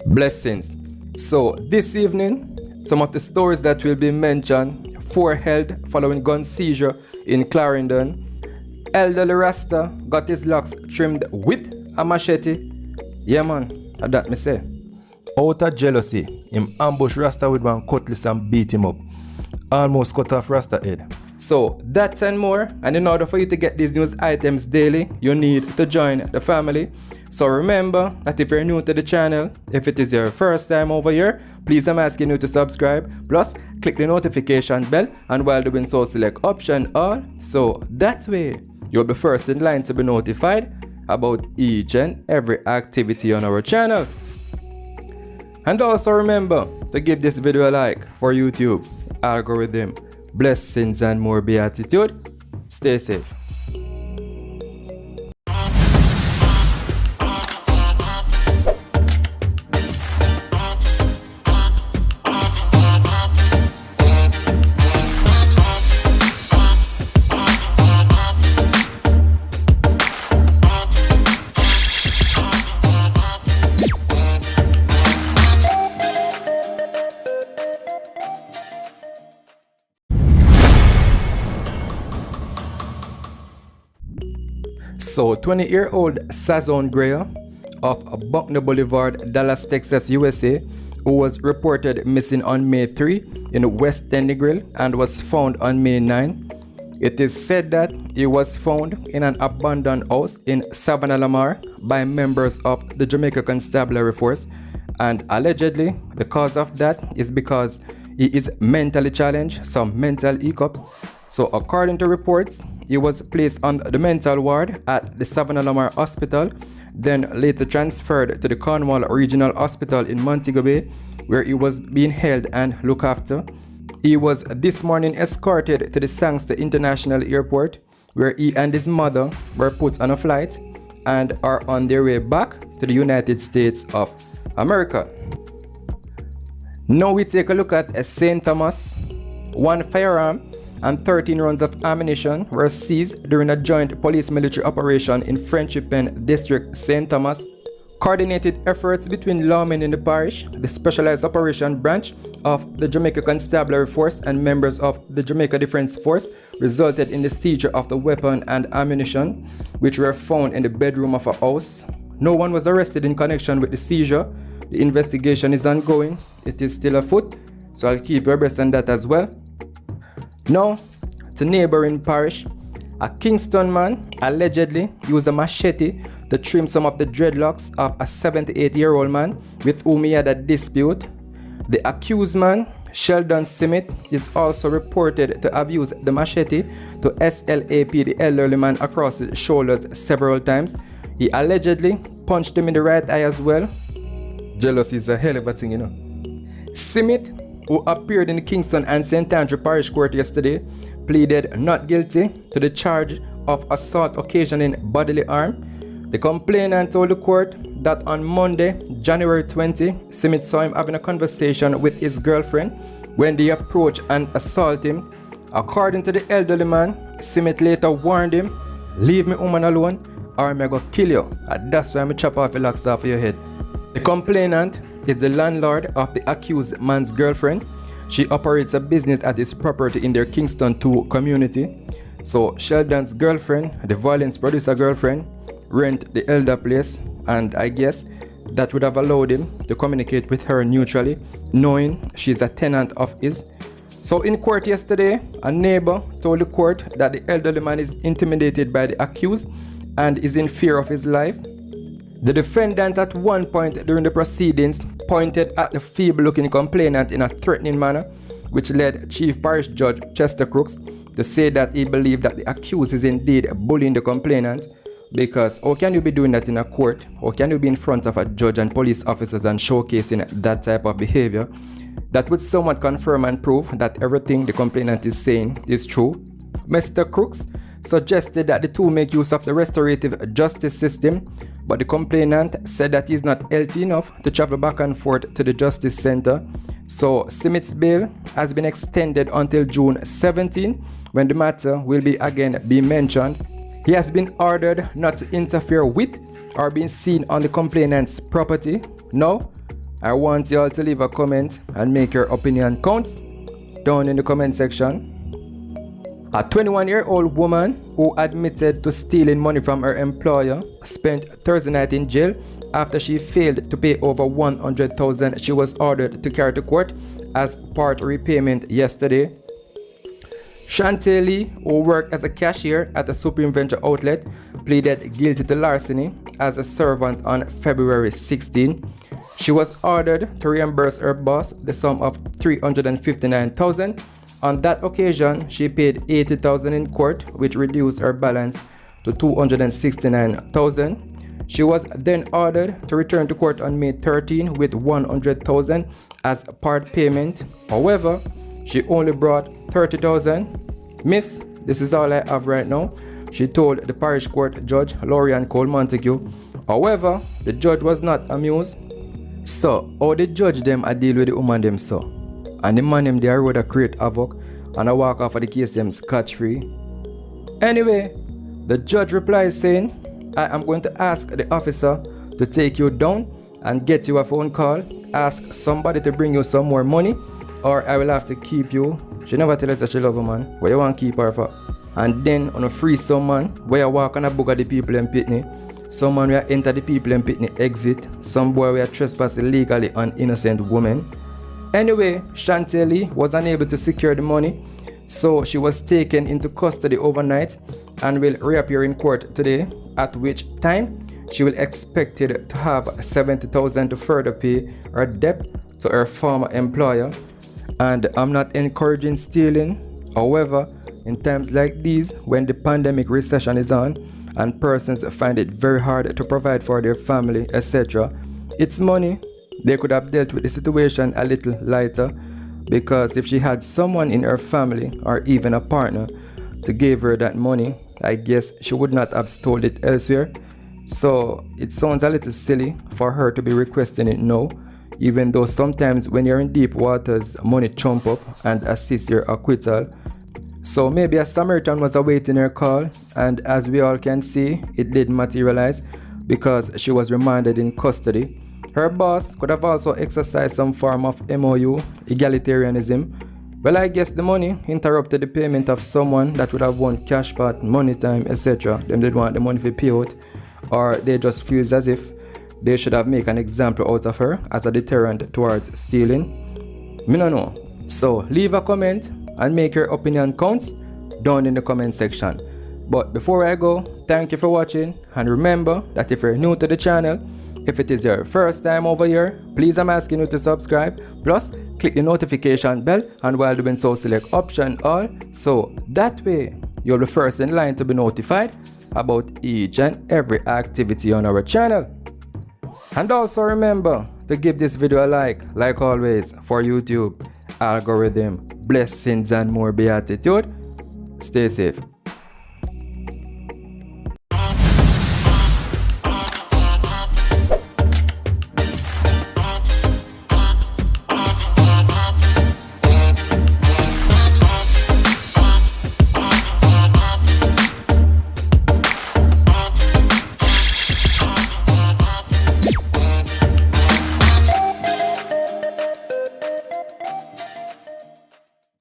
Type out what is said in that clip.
Blessings. So this evening, some of the stories that will be mentioned: 4 held following gun seizure in Clarendon. Elderly Rasta got his locks trimmed with a machete. Yeah man, that me say. Out of jealousy, him ambush Rasta with one cutlass and beat him up. Almost cut off Rasta head. So that and more, and in order for you to get these news items daily, you need to join the family. So remember that if you're new to the channel, if it is your first time over here, please I'm asking you to subscribe. Plus, click the notification bell, and while doing so, select option all. So that way, you'll be first in line to be notified about each and every activity on our channel. And also remember to give this video a like for YouTube algorithm. Blessings and more beatitude. Stay safe. So 20-year-old Sazon Greer of Buckner Boulevard, Dallas, Texas, USA, who was reported missing on May 3 in West Grill and was found on May 9. It is said that he was found in an abandoned house in Savannah, Lamar by members of the Jamaica Constabulary Force, and allegedly the cause of that is because he is mentally challenged, some mental hiccups. So according to reports, he was placed on the mental ward at the Savannah Lamar Hospital, then later transferred to the Cornwall Regional Hospital in Montego Bay, where he was being held and looked after. He was this morning escorted to the Sangster International Airport, where he and his mother were put on a flight and are on their way back to the United States of America. Now we take a look at St. Thomas. 1 firearm and 13 rounds of ammunition were seized during a joint police-military operation in Friendship Pen District, St. Thomas. Coordinated efforts between lawmen in the parish, the Specialized Operation Branch of the Jamaica Constabulary Force, and members of the Jamaica Defense Force resulted in the seizure of the weapon and ammunition, which were found in the bedroom of a house. No one was arrested in connection with the seizure. The investigation is ongoing. It is still afoot, so I'll keep you abreast on that as well. Now, to neighboring parish, a Kingston man allegedly used a machete to trim some of the dreadlocks of a 78-year-old man with whom he had a dispute. The accused man, Sheldon Smith, is also reported to have used the machete to slap the elderly man across his shoulders several times. He allegedly punched him in the right eye as well. Jealousy is a hell of a thing, you know. Smith, who appeared in the Kingston and St. Andrew Parish Court yesterday, pleaded not guilty to the charge of assault occasioning bodily harm. The complainant told the court that on Monday, January 20, Smith saw him having a conversation with his girlfriend when they approached and assaulted him. According to the elderly man, Smith later warned him, "Leave me woman alone or I'm gonna kill you. And that's why I'm chop off the locks off your head." The complainant is the landlord of the accused man's girlfriend. She operates a business at his property in their Kingston 2 community. So Sheldon's girlfriend, the violence producer girlfriend, rent the elder place, and I guess that would have allowed him to communicate with her neutrally, knowing she's a tenant of his. So in court yesterday, a neighbor told the court that the elderly man is intimidated by the accused and is in fear of his life. The defendant at one point during the proceedings pointed at the feeble-looking complainant in a threatening manner, which led Chief Parish Judge Chester Crooks to say that he believed that the accused is indeed bullying the complainant, because how can you be doing that in a court? How can you be in front of a judge and police officers and showcasing that type of behavior? That would somewhat confirm and prove that everything the complainant is saying is true. Mr. Crooks suggested that the two make use of the restorative justice system, but the complainant said that he is not healthy enough to travel back and forth to the justice center. So Smith's bail has been extended until June 17, when the matter will again be mentioned. He has been ordered not to interfere with or be seen on the complainant's property. Now, I want you all to leave a comment and make your opinion count down in the comment section. A 21-year-old woman who admitted to stealing money from her employer spent Thursday night in jail after she failed to pay over $100,000 she was ordered to carry to court as part repayment yesterday. Shantae, who worked as a cashier at a Supreme Venture outlet, pleaded guilty to larceny as a servant on February 16. She was ordered to reimburse her boss the sum of $359,000. On that occasion, she paid $80,000 in court, which reduced her balance to $269,000. She was then ordered to return to court on May 13 with $100,000 as part payment. However, she only brought $30,000. Miss, this is all I have right now, she told the parish court judge Lorian Cole Montague. However, the judge was not amused. So, how the judge them a deal with the woman them so? And the man them there would create havoc and a walk off of the case them scotch-free. Anyway, the judge replies saying, I am going to ask the officer to take you down and get you a phone call, ask somebody to bring you some more money, or I will have to keep you. She never tell us that she love a man. Where you want to keep her for? And then on a free some man, where you walk on a book of the people in Pitney. Some man will enter the people in Pitney exit. Some boy will trespass illegally on innocent women. Anyway, Shantae was unable to secure the money, so she was taken into custody overnight and will reappear in court today, at which time she will expected to have $70,000 to further pay her debt to her former employer. And I'm not encouraging stealing. However, in times like these, when the pandemic recession is on and persons find it very hard to provide for their family, etc., it's money. They could have dealt with the situation a little lighter, because if she had someone in her family or even a partner to give her that money, I guess she would not have stolen it elsewhere. So it sounds a little silly for her to be requesting it now, even though sometimes when you're in deep waters, money chump up and assist your acquittal. So maybe a Samaritan was awaiting her call, and as we all can see, it did materialize because she was remanded in custody. Her boss could have also exercised some form of MOU, egalitarianism. Well, I guess the money interrupted the payment of someone that would have won cash pot, money time, etc. Them did want the money for payout, or they just feels as if they should have made an example out of her as a deterrent towards stealing. Me no know. So leave a comment and make your opinion count down in the comment section. But before I go, thank you for watching, and remember that if you're new to the channel, if it is your first time over here, please I'm asking you to subscribe, plus click the notification bell, and while doing so select option all, so that way you'll be first in line to be notified about each and every activity on our channel. And also remember to give this video a like always, for YouTube algorithm. Blessings and more beatitude. Stay safe.